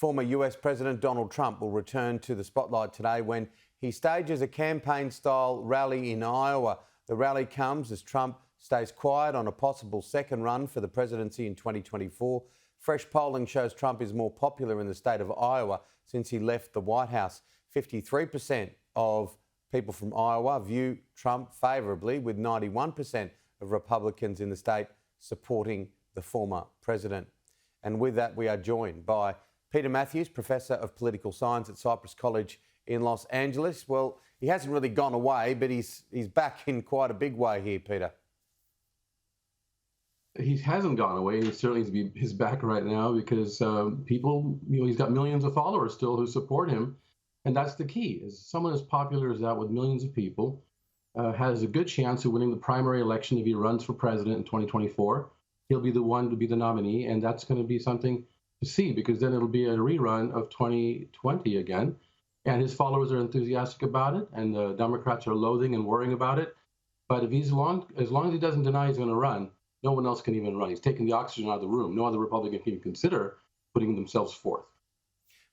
Former US President Donald Trump will return to the spotlight today when he stages a campaign-style rally in Iowa. The rally comes as Trump stays quiet on a possible second run for the presidency in 2024. Fresh polling shows Trump is more popular in the state of Iowa since he left the White House. 53% of people from Iowa view Trump favourably, with 91% of Republicans in the state supporting the former president. And with that, we are joined by Prof Matthews, Professor of Political Science at Cypress College in Los Angeles. Well, he hasn't really gone away, but he's back in quite a big way here, Peter. He hasn't gone away, and he certainly is back right now because people, he's got millions of followers still who support him. And that's the key, is someone as popular as that with millions of people has a good chance of winning the primary election if he runs for president in 2024. He'll be the one to be the nominee, and that's going to be something to see, because then it'll be a rerun of 2020 again. And his followers are enthusiastic about it, and the Democrats are loathing and worrying about it. But if as long as he doesn't deny he's going to run, no one else can even run. He's taking the oxygen out of the room. No other Republican can even consider putting themselves forth.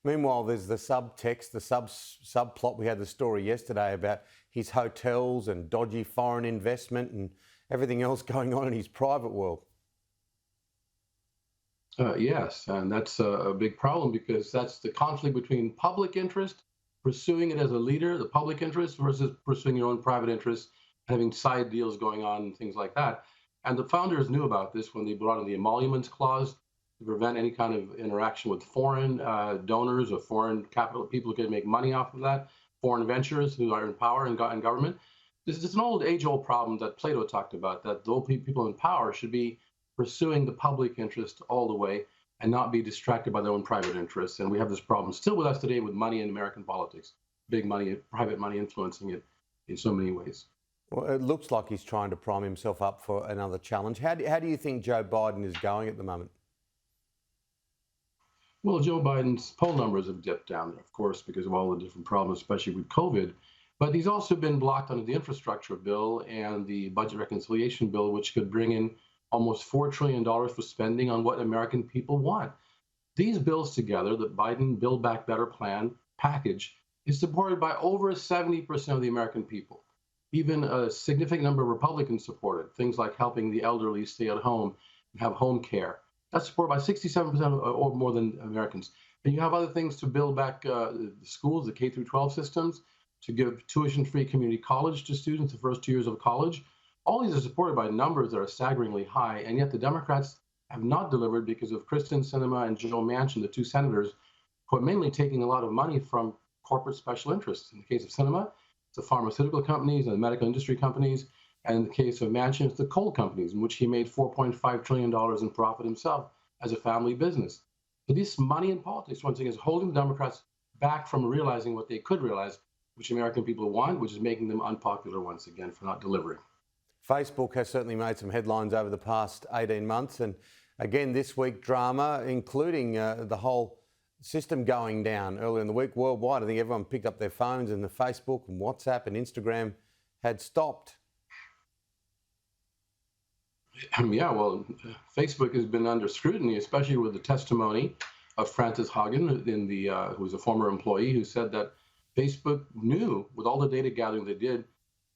Meanwhile, there's the subtext, the subplot. We had the story yesterday about his hotels and dodgy foreign investment and everything else going on in his private world. Yes, and that's a big problem, because that's the conflict between public interest, pursuing it as a leader, the public interest, versus pursuing your own private interests, having side deals going on and things like that. And the founders knew about this when they brought in the emoluments clause to prevent any kind of interaction with foreign donors or foreign capital, people who can make money off of that, foreign ventures who are in power and government. This is an age-old problem that Plato talked about, that the people in power should be pursuing the public interest all the way and not be distracted by their own private interests. And we have this problem still with us today with money in American politics, big money, private money influencing it in so many ways. Well, it looks like he's trying to prime himself up for another challenge. How do you think Joe Biden is going at the moment? Well, Joe Biden's poll numbers have dipped down, of course, because of all the different problems, especially with COVID. But he's also been blocked under the infrastructure bill and the budget reconciliation bill, which could bring in almost $4 trillion for spending on what American people want. These bills together, the Biden Build Back Better plan package, is supported by over 70% of the American people. Even a significant number of Republicans support it. Things like helping the elderly stay at home and have home care. That's supported by 67% or more than Americans. And you have other things to build back the schools, the K through 12 systems, to give tuition-free community college to students the first 2 years of college. All these are supported by numbers that are staggeringly high, and yet the Democrats have not delivered because of Kristen Sinema and Joe Manchin, the two senators, who are mainly taking a lot of money from corporate special interests. In the case of Sinema, it's the pharmaceutical companies and the medical industry companies, and in the case of Manchin, it's the coal companies, in which he made $4.5 trillion in profit himself as a family business. So this money in politics, once again, is holding the Democrats back from realizing what they could realize, which American people want, which is making them unpopular once again for not delivering. Facebook has certainly made some headlines over the past 18 months. And again, this week, drama, including the whole system going down earlier in the week worldwide. I think everyone picked up their phones, and the Facebook and WhatsApp and Instagram had stopped. Yeah, well, Facebook has been under scrutiny, especially with the testimony of Frances Haugen, who was a former employee, who said that Facebook knew, with all the data gathering they did,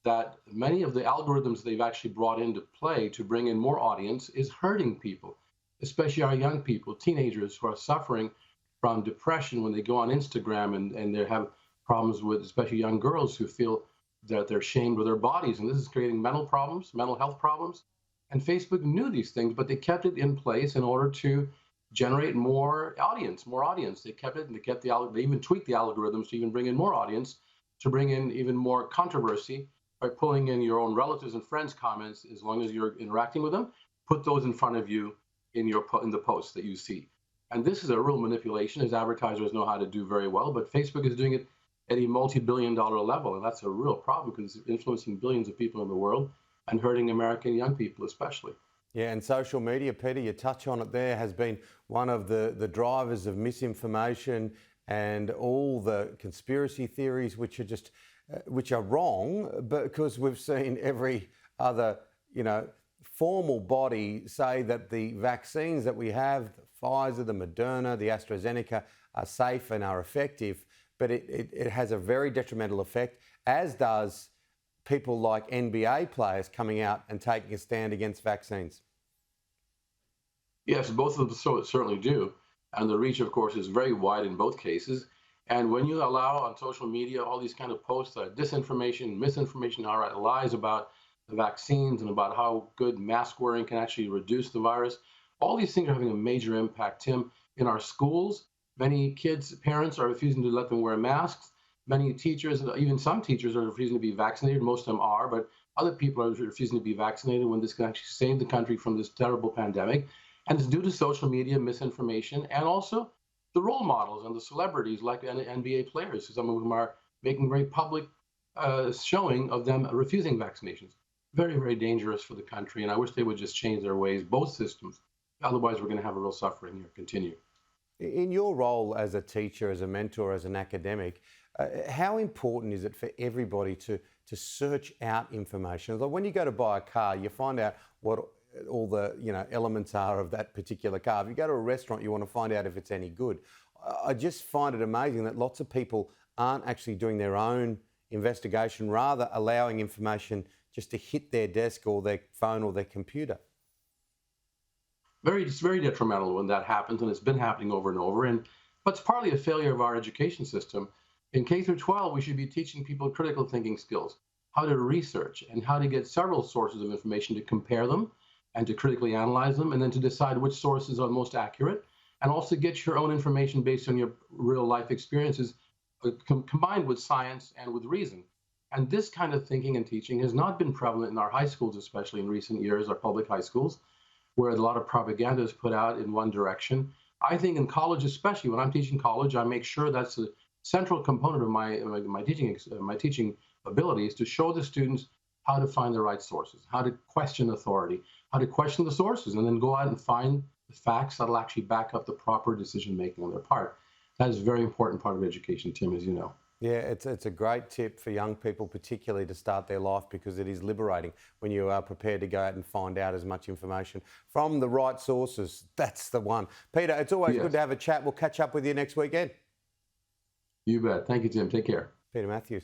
that many of the algorithms they've actually brought into play to bring in more audience is hurting people, especially our young people, teenagers who are suffering from depression when they go on Instagram, and they have problems with, especially young girls who feel that they're shamed with their bodies. And this is creating mental health problems. And Facebook knew these things, but they kept it in place in order to generate more audience. They kept it, and they even tweaked the algorithms to even bring in more audience, to bring in even more controversy by pulling in your own relatives and friends' comments. As long as you're interacting with them, put those in front of you in the posts that you see. And this is a real manipulation, as advertisers know how to do very well, but Facebook is doing it at a multi-billion-dollar level, and that's a real problem because it's influencing billions of people in the world and hurting American young people especially. Yeah, and social media, Peter, you touch on it there, has been one of the drivers of misinformation and all the conspiracy theories, which are wrong, because we've seen every other, formal body say that the vaccines that we have, the Pfizer, the Moderna, the AstraZeneca, are safe and are effective, but it has a very detrimental effect, as does people like NBA players coming out and taking a stand against vaccines. Yes, both of them certainly do. And the reach, of course, is very wide in both cases. And when you allow on social media all these kind of posts, disinformation, misinformation, outright lies about the vaccines and about how good mask wearing can actually reduce the virus, all these things are having a major impact, Tim. In our schools, many kids' parents are refusing to let them wear masks. Many teachers, even some teachers, are refusing to be vaccinated. Most of them are, but other people are refusing to be vaccinated when this can actually save the country from this terrible pandemic. And it's due to social media misinformation and also the role models and the celebrities like NBA players, some of whom are making very public showing of them refusing vaccinations. Very, very dangerous for the country. And I wish they would just change their ways, both systems. Otherwise, we're going to have a real suffering here continue. In your role as a teacher, as a mentor, as an academic, how important is it for everybody to search out information? Like when you go to buy a car, you find out what all the elements are of that particular car. If you go to a restaurant, you want to find out if it's any good. I just find it amazing that lots of people aren't actually doing their own investigation, rather allowing information just to hit their desk or their phone or their computer. It's very detrimental when that happens, and it's been happening over and over. But it's partly a failure of our education system. In K through 12, we should be teaching people critical thinking skills, how to research and how to get several sources of information to compare them and to critically analyze them, and then to decide which sources are most accurate, and also get your own information based on your real life experiences, combined with science and with reason. And this kind of thinking and teaching has not been prevalent in our high schools, especially in recent years, our public high schools, where a lot of propaganda is put out in one direction. I think in college, especially when I'm teaching college, I make sure that's a central component of my teaching abilities, to show the students how to find the right sources, how to question authority, how to question the sources, and then go out and find the facts that'll actually back up the proper decision making on their part. That is a very important part of education, Tim, as you know. Yeah, it's a great tip for young people, particularly to start their life, because it is liberating when you are prepared to go out and find out as much information from the right sources. That's the one. Peter, it's always good to have a chat. We'll catch up with you next weekend. You bet. Thank you, Tim. Take care. Peter Matthews.